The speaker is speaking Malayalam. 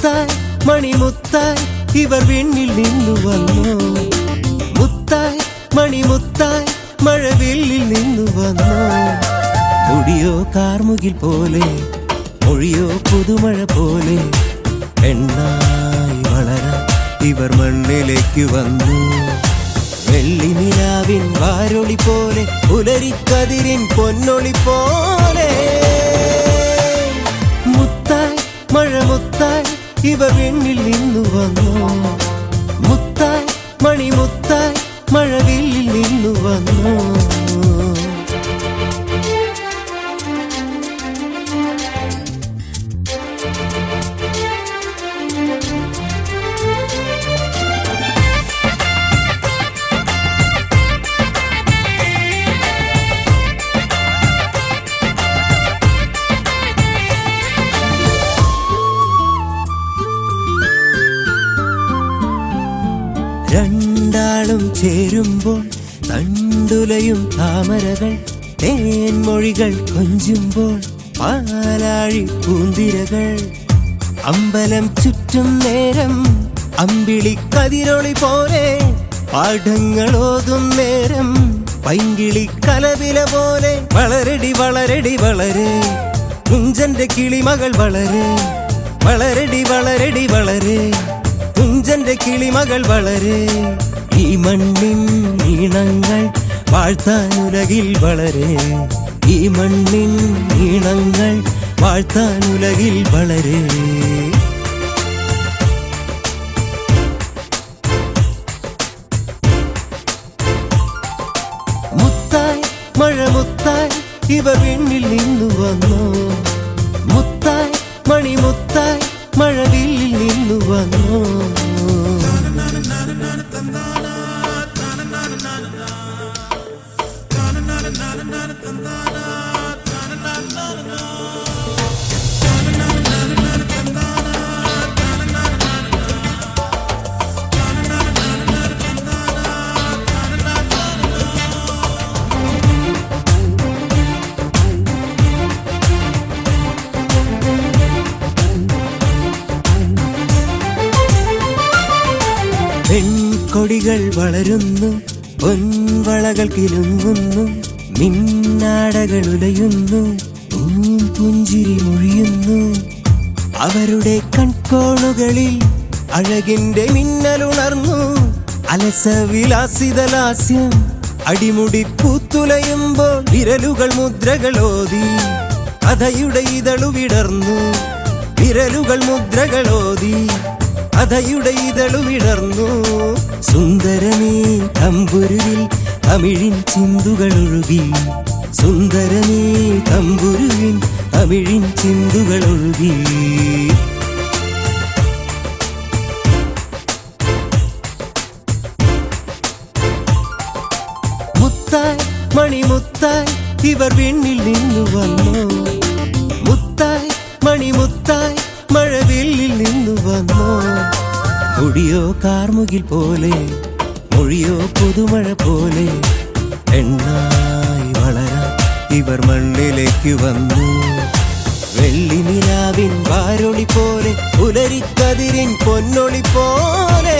മുത്തായി മണിമുത്തായി ഇവർ വിണ്ണിൽ നിന്നു വന്നു. മുത്തായി മണിമുത്തായി മഴവില്ലിൽ നിന്നു വന്നു. മുടിയോ കാർമുകിൽ പോലെ, മൊഴിയോ പുതുമഴ പോലെ, പെണ്ണായി വളരാൻ ഇവർ മണ്ണിലേക്ക് വന്നു. വെള്ളിനിലാവിൻ വാരൊളി പോലെ, പുലരിക്കതിരിൻ പൊന്നൊളി പോലെ. മുത്തായി മഴമുത്തായി ഇവർ വിണ്ണിൽ നിന്നു വന്നു. മുത്തായി മണിമുത്തായി മഴവില്ലിൽ നിന്നു വന്നു. രണ്ടാളും ചേരുമ്പോൾ തണ്ടുലയും താമരകൾ, തേൻമൊഴികൾ കൊഞ്ചുമ്പോൾ പാലാഴി പൂന്തിരകൾ. അമ്പലം ചുറ്റും നേരം അമ്പിളി കതിരൊളി പോലെ, പാഠങ്ങളോതും നേരം പൈങ്കിളി കലവില പോലെ. വളരടി വളരടി വളരെ കുഞ്ചന്റെ കിളിമകൾ വളരെ, വളരടി വളരടി വളരെ കുഞ്ചന്റെ കിളിമകൾ വളരെ. ഈ മണ്ണിൻ ഈണങ്ങൾ വാഴ്ത്താനുലകിൽ വളരെ, ഈ മണ്ണിൻ ഈണങ്ങൾ വാഴ്ത്താനുലകിൽ വളരെ. മുത്തായി മഴമുത്തായി ഇവർ വിണ്ണിൽ നിന്നു വന്നു. മുത്തായി മണിമുത്തായി മഴവില്ലിൽ നിന്നു വന്നു. പെൺകൊടികൾ വളരുന്നു, പൊൻവളകൾ കിലുങ്ങുന്നു, മിന്നാടകൾ ഉലയുന്നു, പുഞ്ചിരി മൊഴിയുന്നു. അവരുടെ കൺകോണുകളിൽ അഴകിന്റെ മിന്നലുണർന്നു. അലസവിലാസിതലാസ്യം അടിമുടി പൂത്തുലയുമ്പോൾ വിരലുകൾ മുദ്രകളോതി കഥയുടെ ഇതളു വിടർന്നു. വിരലുകൾ മുദ്രകളോതി കഥയുടെ ഇതളു വിടർന്നു. സുന്ദരമേ തമ്പുരുവിൽ തമിഴിൻ ചിന്തുകൾ ഒഴുകി. സുന്ദരമേ തമ്പുരുവിൻ തമിഴിൻ ചിന്തുകൾ ഒഴുകി. മുത്തായി മണിമുത്തായി ഇവർ വിണ്ണിൽ നിന്നു വന്നു. മുത്തായി മണിമുത്തായി മഴവില്ലിൽ നിന്നു വന്നു. മുടിയോ കാർമുകിൽ പോലെ, മൊഴിയോ പുതുമഴ പോലെ, പെണ്ണായി വളരാൻ ഇവർ മണ്ണിലേക്ക് വന്നു. വെള്ളിനിലാവിൻ വാരൊളി പോലെ, പുലരിക്കതിരിൻ പൊന്നൊളി പോലെ.